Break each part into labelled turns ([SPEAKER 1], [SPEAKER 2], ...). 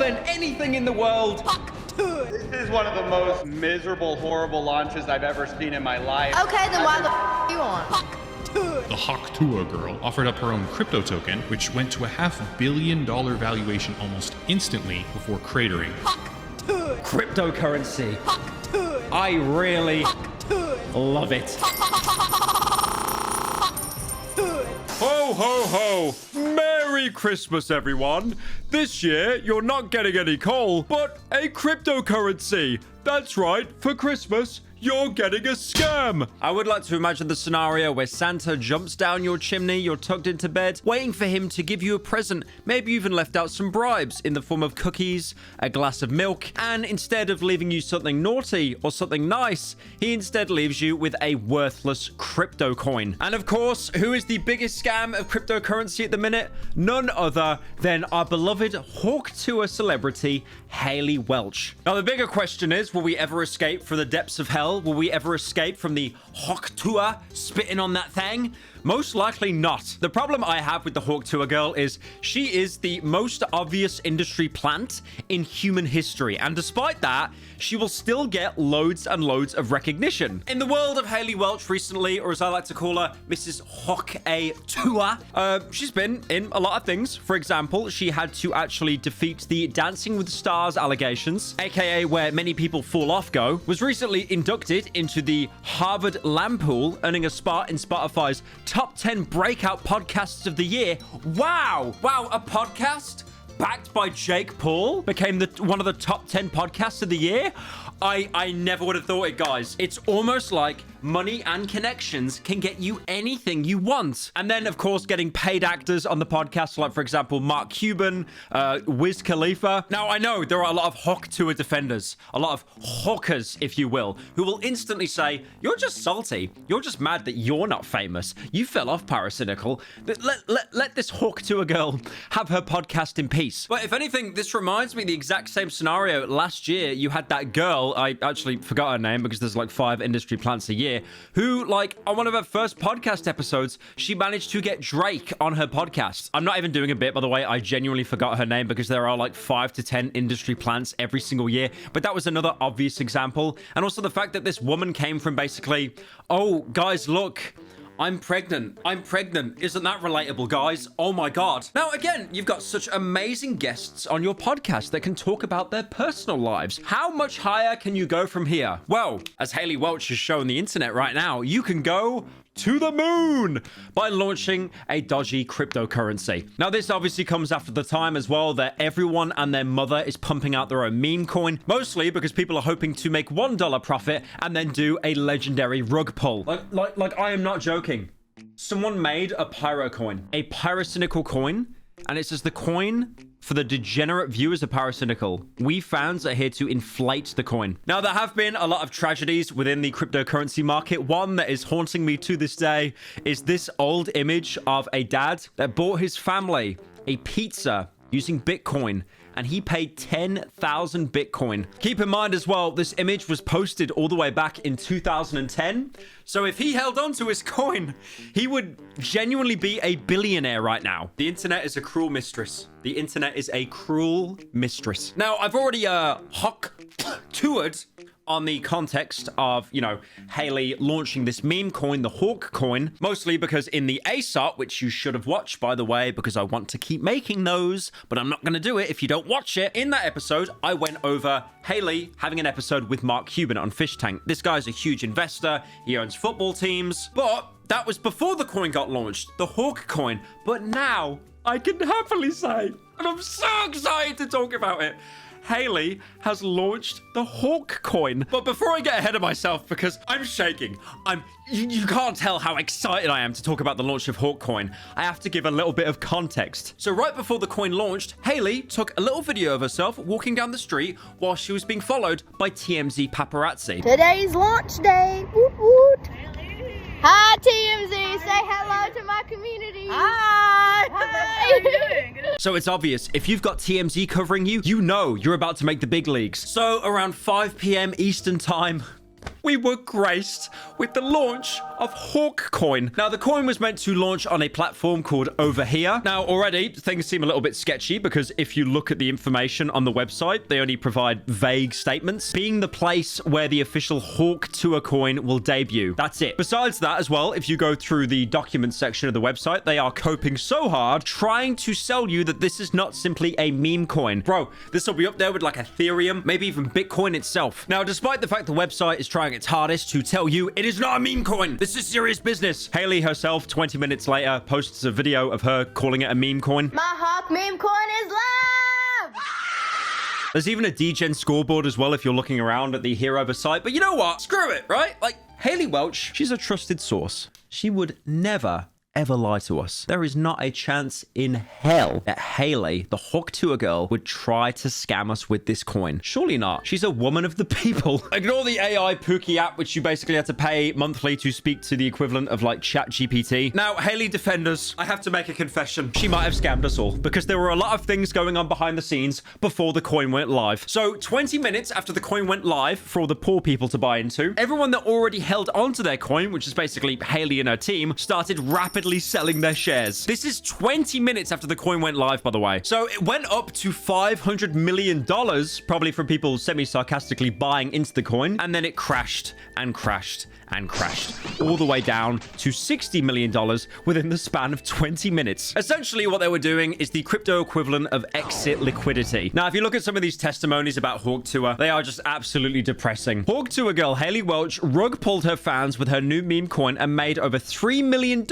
[SPEAKER 1] than anything in the world.
[SPEAKER 2] This is one of the most miserable, horrible launches I've ever seen in my life.
[SPEAKER 3] Okay, then why the f you want?
[SPEAKER 4] The Tuah girl offered up her own crypto token, which went to a $500 million valuation almost instantly before cratering.
[SPEAKER 1] Cryptocurrency. I really love it.
[SPEAKER 5] Ho, ho, ho! Merry Christmas, everyone! This year, you're not getting any coal, but a cryptocurrency. That's right, for Christmas, you're getting a scam. I would like to imagine the scenario where Santa jumps down your chimney, you're tucked into bed, waiting for him to give you a present. Maybe you even left out some bribes in the form of cookies, a glass of milk, and instead of leaving you something naughty or something nice, he instead leaves you with a worthless crypto coin. And of course, who is the biggest scam of cryptocurrency at the minute? None other than our beloved Hawk Tuah celebrity, Haley Welch. Now, the bigger question is, will we ever escape from the depths of hell? Will we ever escape from the Hawk Tuah spitting on that thing? Most likely not. The problem I have with the Hawk Tuah girl is she is the most obvious industry plant in human history. And despite that, she will still get loads and loads of recognition. In the world of Haley Welch recently, or as I like to call her, Mrs. Hawk A. Tuah, she's been in a lot of things. For example, she had to actually defeat the Dancing with the Stars allegations, aka where many people fall off go, was recently inducted into the Harvard Lampool, earning a spot in Spotify's top 10 breakout podcasts of the year. Wow! Wow, a podcast backed by Jake Paul became one of the top 10 podcasts of the year? I never would have thought it, guys. It's almost like money and connections can get you anything you want. And then, of course, getting paid actors on the podcast, like, for example, Mark Cuban, Wiz Khalifa. Now, I know there are a lot of Hawk Tuah defenders, a lot of hawkers, if you will, who will instantly say, you're just salty. You're just mad that you're not famous. You fell off, Pyrocynical. Let this Hawk Tuah girl have her podcast in peace. But if anything, this reminds me of the exact same scenario. Last year, you had that girl, I actually forgot her name because there's like 5 industry plants a year, who, like, on one of her first podcast episodes, she managed to get Drake on her podcast. I'm not even doing a bit, by the way. I genuinely forgot her name because there are like 5 to 10 industry plants every single year. But that was another obvious example. And also the fact that this woman came from basically, oh, guys, look, I'm pregnant. I'm pregnant. Isn't that relatable, guys? Oh my God. Now, again, you've got such amazing guests on your podcast that can talk about their personal lives. How much higher can you go from here? Well, as Haley Welch has shown the internet right now, you can go to the moon by launching a dodgy cryptocurrency. Now, this obviously comes after the time as well that everyone and their mother is pumping out their own meme coin, mostly because people are hoping to make $1 profit and then do a legendary rug pull. Like I am not joking. Someone made a pyro coin, a pyrocynical coin, and it says the coin for the degenerate viewers of Pyrocynical. We fans are here to inflate the coin. Now, there have been a lot of tragedies within the cryptocurrency market. One that is haunting me to this day is this old image of a dad that bought his family a pizza using Bitcoin, and he paid 10,000 Bitcoin. Keep in mind as well, this image was posted all the way back in 2010. So if he held on to his coin, he would genuinely be a billionaire right now. The internet is a cruel mistress. The internet is a cruel mistress. Now, I've already Hawk Tuah'd on the context of, you know, Haley launching this meme coin, the Hawk coin, mostly because in the ASOT, which you should have watched, by the way, because I want to keep making those, but I'm not going to do it if you don't watch it. In that episode, I went over Haley having an episode with Mark Cuban on Fish Tank. This guy's a huge investor. He owns football teams, but that was before the coin got launched, the Hawk coin. But now I can happily say, and I'm so excited to talk about it, Haley has launched the Hawk coin. But before I get ahead of myself, because I'm shaking, you can't tell how excited I am to talk about the launch of Hawk coin, I have to give a little bit of context. So right before the coin launched, Haley took a little video of herself walking down the street while she was being followed by TMZ paparazzi.
[SPEAKER 3] Today's launch day. Woot woot. Hi, TMZ. Say hello to my community. Hi.
[SPEAKER 6] How are you doing?
[SPEAKER 5] So it's obvious, if you've got TMZ covering you, you know you're about to make the big leagues. So around 5 p.m. Eastern time,
[SPEAKER 1] we were graced with the launch of Hawk Coin. Now, the coin was meant to launch on a platform called Over Here. Now, already, things seem a little bit sketchy because if you look at the information on the website, they only provide vague statements, being the place where the official Hawk Tuah coin will debut. That's it. Besides that as well, if you go through the documents section of the website, they are coping so hard trying to sell you that this is not simply a meme coin. Bro, this will be up there with like Ethereum, maybe even Bitcoin itself. Now, despite the fact the website is trying its hardest to tell you it is not a meme coin, this is serious business. Haley herself, 20 minutes later, posts a video of her calling it a meme coin.
[SPEAKER 3] My Hawk meme coin is live!
[SPEAKER 1] There's even a degen scoreboard as well if you're looking around at the Hero site. But you know what? Screw it, right? Like, Haley Welch, she's a trusted source. She would never ever lie to us. There is not a chance in hell that Haley, the Hawk Tuah girl, would try to scam us with this coin. Surely not. She's a woman of the people. Ignore the AI Pookie app, which you basically had to pay monthly to speak to the equivalent of like ChatGPT. Now, Haley, defend us. I have to make a confession. She might have scammed us all because there were a lot of things going on behind the scenes before the coin went live. So 20 minutes after the coin went live for all the poor people to buy into, everyone that already held onto their coin, which is basically Haley and her team, started rapidly selling their shares. This is 20 minutes after the coin went live, by the way. So it went up to $500 million, probably from people semi-sarcastically buying into the coin. And then it crashed and crashed and crashed all the way down to $60 million within the span of 20 minutes. Essentially, what they were doing is the crypto equivalent of exit liquidity. Now, if you look at some of these testimonies about Hawk Tuah, they are just absolutely depressing. Hawk Tuah girl Haley Welch rug pulled her fans with her new meme coin and made over $3 million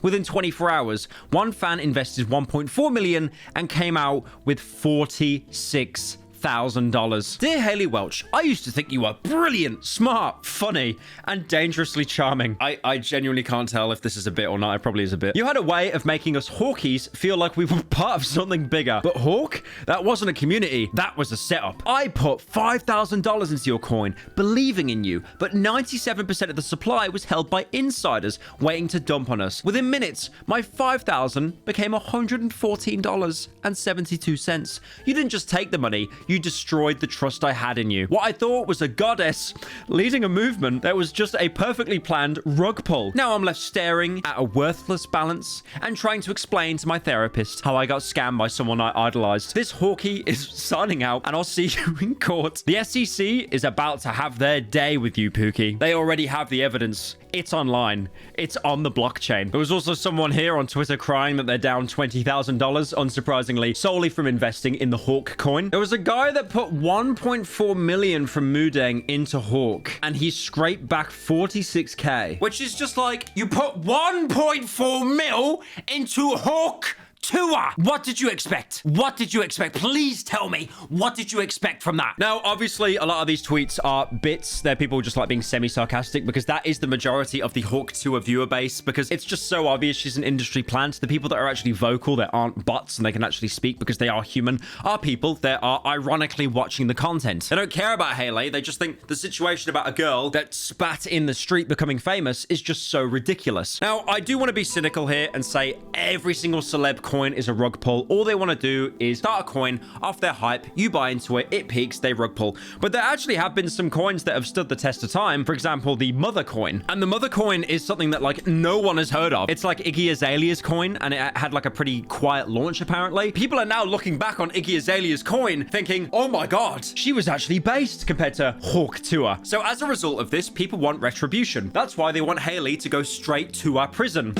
[SPEAKER 1] within 24 hours. One fan invested $1.4 million and came out with $46,000. Dear Haley Welch, I used to think you were brilliant, smart, funny, and dangerously charming. I genuinely can't tell if this is a bit or not. It probably is a bit. You had a way of making us Hawkies feel like we were part of something bigger. But Hawk, that wasn't a community. That was a setup. I put $5,000 into your coin, believing in you, but 97% of the supply was held by insiders waiting to dump on us. Within minutes, my $5,000 became $114.72. You didn't just take the money, you destroyed the trust I had in you. What I thought was a goddess leading a movement that was just a perfectly planned rug pull. Now I'm left staring at a worthless balance and trying to explain to my therapist how I got scammed by someone I idolized. This Hawkie is signing out and I'll see you in court. The SEC is about to have their day with you, Pookie. They already have the evidence. It's online. It's on the blockchain. There was also someone here on Twitter crying that they're down $20,000, unsurprisingly, solely from investing in the Hawk coin. There was a guy that put 1.4 million from Mudeng into Hawk, and he scraped back 46K, which is just like, you put 1.4 mil into Hawk Tuah. What did you expect? What did you expect? Please tell me, what did you expect from that? Now, obviously, a lot of these tweets are bits. They're people just like being semi-sarcastic because that is the majority of the Hawk Tuah viewer base because it's just so obvious she's an industry plant. The people that are actually vocal, that aren't bots and they can actually speak because they are human, are people that are ironically watching the content. They don't care about Haley. They just think the situation about a girl that spat in the street becoming famous is just so ridiculous. Now, I do want to be cynical here and say every single celeb coin is a rug pull. All they want to do is start a coin off their hype, you buy into it, it peaks, they rug pull. But there actually have been some coins that have stood the test of time. For example, the Mother coin. And the Mother coin is something that like no one has heard of. It's like Iggy Azalea's coin and it had like a pretty quiet launch apparently. People are now looking back on Iggy Azalea's coin thinking, oh my god, she was actually based compared to Hawk Tuah. So as a result of this, people want retribution. That's why they want Haley to go straight to our prison.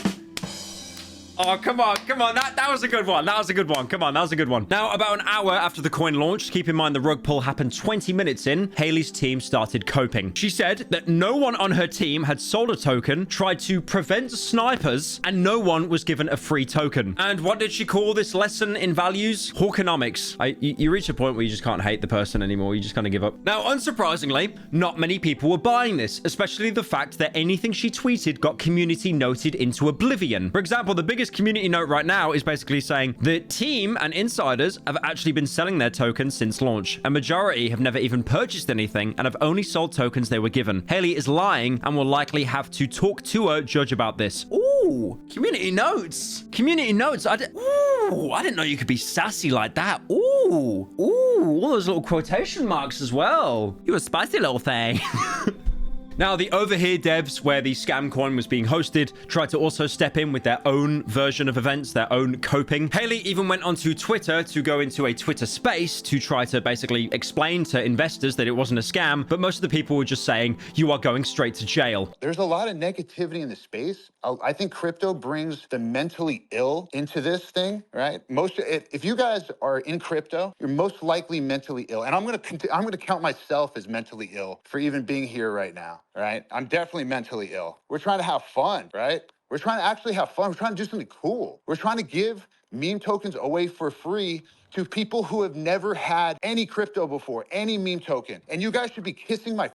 [SPEAKER 1] Oh, come on. That was a good one. That was a good one. Come on, that was a good one. Now, about an hour after the coin launched, keep in mind the rug pull happened 20 minutes in, Haley's team started coping. She said that no one on her team had sold a token, tried to prevent snipers, and no one was given a free token. And what did she call this lesson in values? Hawkonomics. You reach a point where you just can't hate the person anymore. You just kind of give up. Now, unsurprisingly, not many people were buying this, especially the fact that anything she tweeted got community noted into oblivion. For example, the biggest community note right now is basically saying the team and insiders have actually been selling their tokens since launch. A majority have never even purchased anything and have only sold tokens they were given. Haley is lying and will likely have to talk to her judge about this. Ooh, community notes. Community notes. I didn't know you could be sassy like that. Ooh, all those little quotation marks as well. You a spicy little thing. Now, the Overhear devs, where the scam coin was being hosted, tried to also step in with their own version of events, their own coping. Haley even went onto Twitter to go into a Twitter space to try to basically explain to investors that it wasn't a scam, but most of the people were just saying, you are going straight to jail.
[SPEAKER 6] There's a lot of negativity in the space. I think crypto brings the mentally ill into this thing, right? If you guys are in crypto, you're most likely mentally ill. And I'm gonna count myself as mentally ill for even being here right now. Right? I'm definitely mentally ill. We're trying to have fun, right? We're trying to actually have fun. We're trying to do something cool. We're trying to give meme tokens away for free to people who have never had any crypto before, any meme token. And you guys should be kissing my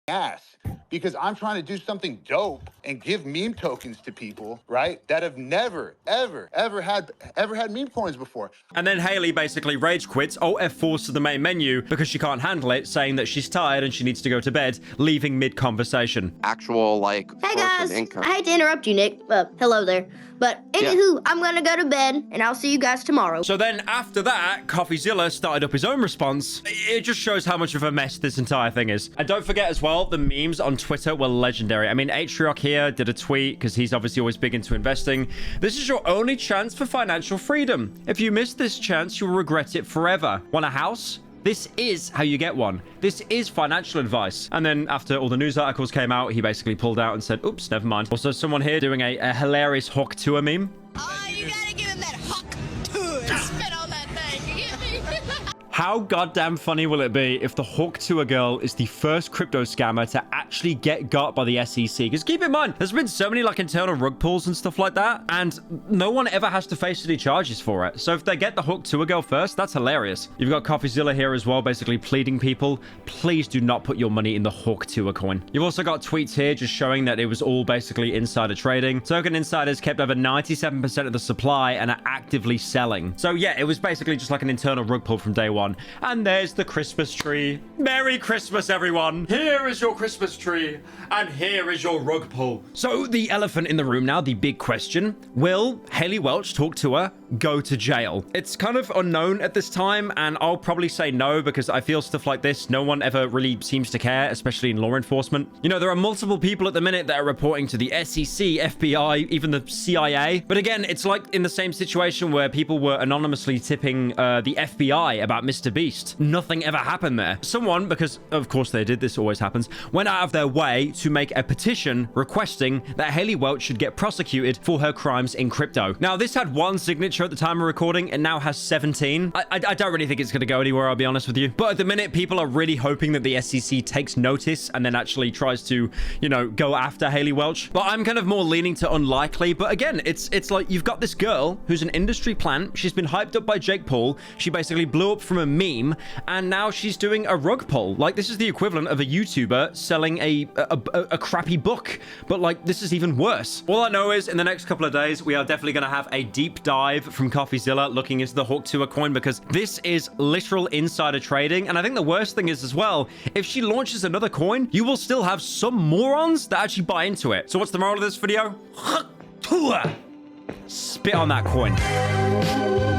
[SPEAKER 6] ass because I'm trying to do something dope and give meme tokens to people, right, that have never, ever had meme coins before.
[SPEAKER 1] And then Haley basically rage quits, Alt F4 to the main menu because she can't handle it, saying that she's tired and she needs to go to bed, leaving mid-conversation.
[SPEAKER 7] Actual, like,
[SPEAKER 3] Hey
[SPEAKER 7] source
[SPEAKER 3] guys,
[SPEAKER 7] of income.
[SPEAKER 3] I hate to interrupt you, Nick. Hello there. But anywho, I'm gonna go to bed and I'll see you guys tomorrow.
[SPEAKER 1] So then after that, CoffeeZilla started up his own response. It just shows how much of a mess this entire thing is. And don't forget as well, the memes on Twitter were legendary. I mean, Atriarch here did a tweet because he's obviously always big into investing. This is your only chance for financial freedom. If you miss this chance, you'll regret it forever. Want a house? This is how you get one. This is financial advice. And then after all the news articles came out, he basically pulled out and said, oops, never mind. Also, someone here doing a hilarious Hawk Tuah meme.
[SPEAKER 8] Oh, you gotta give him that Hawk Tuah. Spit on that thing. You get me?
[SPEAKER 1] How goddamn funny will it be if the Hawk Tuah girl is the first crypto scammer to actually get got by the SEC? Because keep in mind, there's been so many like internal rug pulls and stuff like that, and no one ever has to face any charges for it. So if they get the Hawk Tuah girl first, that's hilarious. You've got CoffeeZilla here as well, basically pleading people, please do not put your money in the Hawk Tuah coin. You've also got tweets here just showing that it was all basically insider trading. Token insiders kept over 97% of the supply and are actively selling. So yeah, it was basically just like an internal rug pull from day one. And there's the Christmas tree. Merry Christmas, everyone. Here is your Christmas tree. And here is your rug pull. So the elephant in the room now, the big question. Will Haley Welch, Talk to her, go to jail? It's kind of unknown at this time, and I'll probably say no because I feel stuff like this, no one ever really seems to care, especially in law enforcement. You know, there are multiple people at the minute that are reporting to the SEC, FBI, even the CIA. But again, it's like in the same situation where people were anonymously tipping the FBI about Mr. Beast. Nothing ever happened there. Someone, because of course they did, this always happens, went out of their way to make a petition requesting that Haley Welch should get prosecuted for her crimes in crypto. Now, this had one signature at the time of recording and now has 17. I don't really think it's going to go anywhere, I'll be honest with you. But at the minute, people are really hoping that the SEC takes notice and then actually tries to, you know, go after Haley Welch. But I'm kind of more leaning to unlikely. But again, it's like you've got this girl who's an industry plant. She's been hyped up by Jake Paul. She basically blew up from a meme and now she's doing a rug pull. Like, this is the equivalent of a YouTuber selling a crappy book. But like, this is even worse. All I know is in the next couple of days, we are definitely going to have a deep dive from CoffeeZilla looking into the Hawk Tuah coin because this is literal insider trading. And I think the worst thing is as well, if she launches another coin, you will still have some morons that actually buy into it. So what's the moral of this video? Hawk Tuah. Spit on that coin.